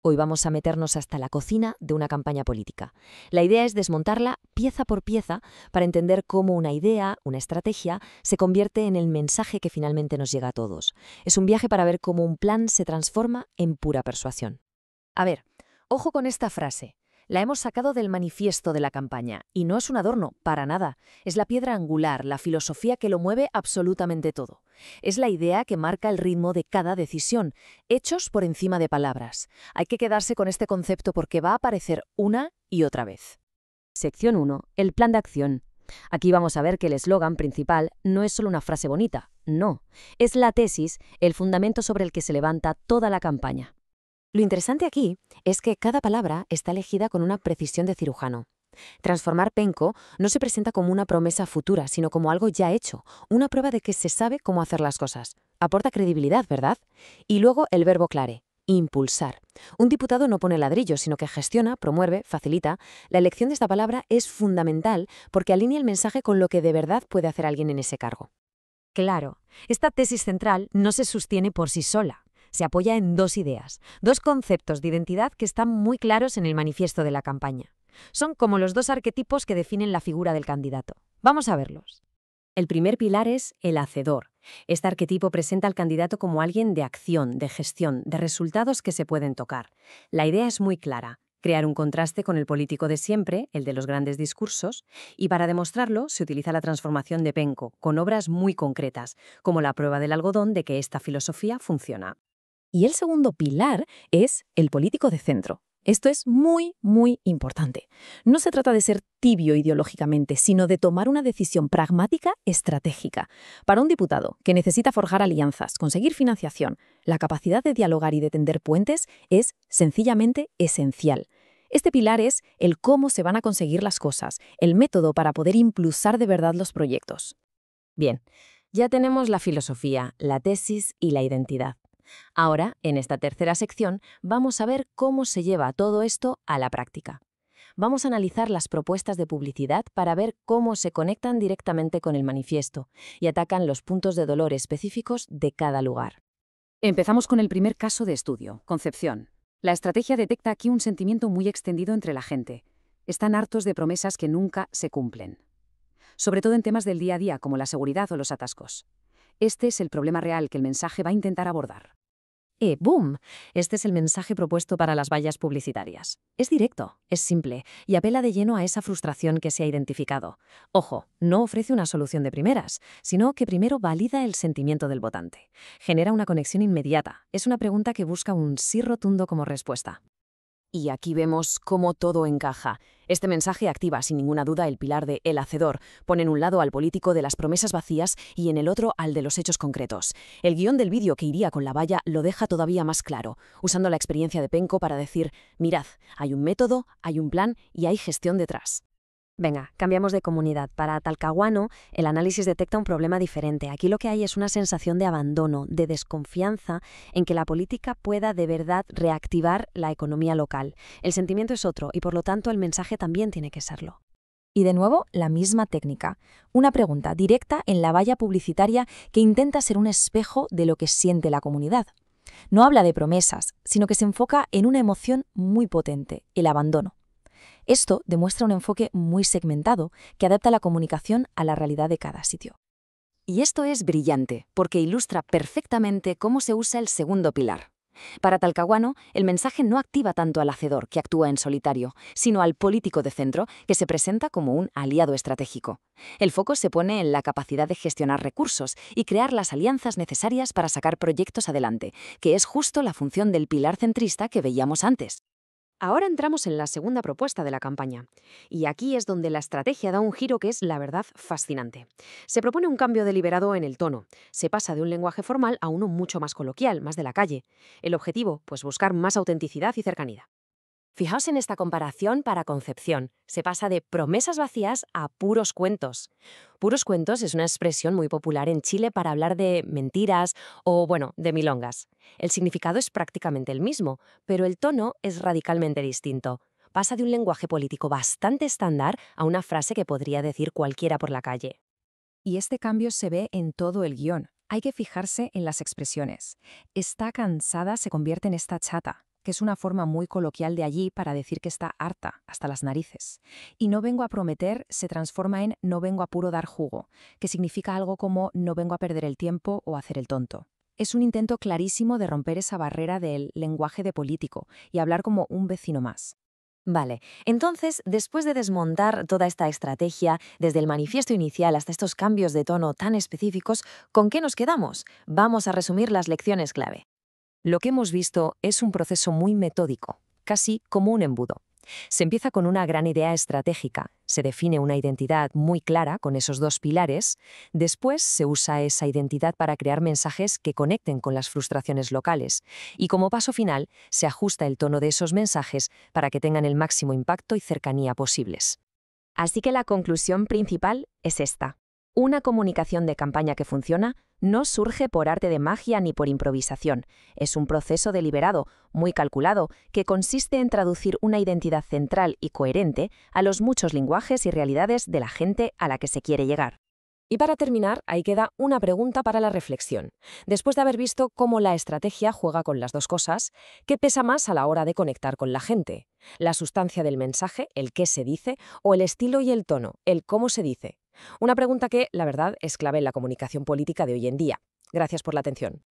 Hoy vamos a meternos hasta la cocina de una campaña política. La idea es desmontarla pieza por pieza para entender cómo una idea, una estrategia, se convierte en el mensaje que finalmente nos llega a todos. Es un viaje para ver cómo un plan se transforma en pura persuasión. A ver, ojo con esta frase. La hemos sacado del manifiesto de la campaña, y no es un adorno, para nada. Es la piedra angular, la filosofía que lo mueve absolutamente todo. Es la idea que marca el ritmo de cada decisión, hechos por encima de palabras. Hay que quedarse con este concepto porque va a aparecer una y otra vez. Sección 1. El plan de acción. Aquí vamos a ver que el eslogan principal no es solo una frase bonita, no. Es la tesis, el fundamento sobre el que se levanta toda la campaña. Lo interesante aquí es que cada palabra está elegida con una precisión de cirujano. Transformar penco no se presenta como una promesa futura, sino como algo ya hecho, una prueba de que se sabe cómo hacer las cosas. Aporta credibilidad, ¿verdad? Y luego el verbo clave, impulsar. Un diputado no pone ladrillos, sino que gestiona, promueve, facilita. La elección de esta palabra es fundamental porque alinea el mensaje con lo que de verdad puede hacer alguien en ese cargo. Claro, esta tesis central no se sostiene por sí sola. Se apoya en dos ideas, dos conceptos de identidad que están muy claros en el manifiesto de la campaña. Son como los dos arquetipos que definen la figura del candidato. Vamos a verlos. El primer pilar es el hacedor. Este arquetipo presenta al candidato como alguien de acción, de gestión, de resultados que se pueden tocar. La idea es muy clara. Crear un contraste con el político de siempre, el de los grandes discursos, y para demostrarlo se utiliza la transformación de Penco, con obras muy concretas, como la prueba del algodón de que esta filosofía funciona. Y el segundo pilar es el político de centro. Esto es muy, muy importante. No se trata de ser tibio ideológicamente, sino de tomar una decisión pragmática estratégica. Para un diputado que necesita forjar alianzas, conseguir financiación, la capacidad de dialogar y de tender puentes es sencillamente esencial. Este pilar es el cómo se van a conseguir las cosas, el método para poder impulsar de verdad los proyectos. Bien, ya tenemos la filosofía, la tesis y la identidad. Ahora, en esta tercera sección, vamos a ver cómo se lleva todo esto a la práctica. Vamos a analizar las propuestas de publicidad para ver cómo se conectan directamente con el manifiesto y atacan los puntos de dolor específicos de cada lugar. Empezamos con el primer caso de estudio, concepción. La estrategia detecta aquí un sentimiento muy extendido entre la gente. Están hartos de promesas que nunca se cumplen. Sobre todo en temas del día a día, como la seguridad o los atascos. Este es el problema real que el mensaje va a intentar abordar. ¡Boom! Este es el mensaje propuesto para las vallas publicitarias. Es directo, es simple y apela de lleno a esa frustración que se ha identificado. Ojo, no ofrece una solución de primeras, sino que primero valida el sentimiento del votante. Genera una conexión inmediata. Es una pregunta que busca un sí rotundo como respuesta. Y aquí vemos cómo todo encaja. Este mensaje activa sin ninguna duda el pilar de el hacedor. Pone en un lado al político de las promesas vacías y en el otro al de los hechos concretos. El guión del vídeo que iría con la valla lo deja todavía más claro, usando la experiencia de Penco para decir, mirad, hay un método, hay un plan y hay gestión detrás. Venga, cambiamos de comunidad. Para Talcahuano, el análisis detecta un problema diferente. Aquí lo que hay es una sensación de abandono, de desconfianza en que la política pueda de verdad reactivar la economía local. El sentimiento es otro y por lo tanto el mensaje también tiene que serlo. Y de nuevo, la misma técnica. Una pregunta directa en la valla publicitaria que intenta ser un espejo de lo que siente la comunidad. No habla de promesas, sino que se enfoca en una emoción muy potente, el abandono. Esto demuestra un enfoque muy segmentado que adapta la comunicación a la realidad de cada sitio. Y esto es brillante, porque ilustra perfectamente cómo se usa el segundo pilar. Para Talcahuano, el mensaje no activa tanto al hacedor, que actúa en solitario, sino al político de centro, que se presenta como un aliado estratégico. El foco se pone en la capacidad de gestionar recursos y crear las alianzas necesarias para sacar proyectos adelante, que es justo la función del pilar centrista que veíamos antes. Ahora entramos en la segunda propuesta de la campaña, y aquí es donde la estrategia da un giro que es, la verdad, fascinante. Se propone un cambio deliberado en el tono. Se pasa de un lenguaje formal a uno mucho más coloquial, más de la calle. El objetivo, pues buscar más autenticidad y cercanía. Fijaos en esta comparación para concepción. Se pasa de promesas vacías a puros cuentos. Puros cuentos es una expresión muy popular en Chile para hablar de mentiras o, bueno, de milongas. El significado es prácticamente el mismo, pero el tono es radicalmente distinto. Pasa de un lenguaje político bastante estándar a una frase que podría decir cualquiera por la calle. Y este cambio se ve en todo el guión. Hay que fijarse en las expresiones. Está cansada se convierte en está chata. que es una forma muy coloquial de allí para decir que está harta, hasta las narices. Y no vengo a prometer se transforma en no vengo a puro dar jugo, que significa algo como no vengo a perder el tiempo o hacer el tonto. Es un intento clarísimo de romper esa barrera del lenguaje de político y hablar como un vecino más. Vale, entonces, después de desmontar toda esta estrategia, desde el manifiesto inicial hasta estos cambios de tono tan específicos, ¿con qué nos quedamos? Vamos a resumir las lecciones clave. Lo que hemos visto es un proceso muy metódico, casi como un embudo. Se empieza con una gran idea estratégica, se define una identidad muy clara con esos dos pilares, después se usa esa identidad para crear mensajes que conecten con las frustraciones locales y como paso final se ajusta el tono de esos mensajes para que tengan el máximo impacto y cercanía posibles. Así que la conclusión principal es esta. Una comunicación de campaña que funciona no surge por arte de magia ni por improvisación. Es un proceso deliberado, muy calculado, que consiste en traducir una identidad central y coherente a los muchos lenguajes y realidades de la gente a la que se quiere llegar. Y para terminar, ahí queda una pregunta para la reflexión. Después de haber visto cómo la estrategia juega con las dos cosas, ¿qué pesa más a la hora de conectar con la gente? ¿La sustancia del mensaje, el qué se dice, o el estilo y el tono, el cómo se dice? Una pregunta que, la verdad, es clave en la comunicación política de hoy en día. Gracias por la atención.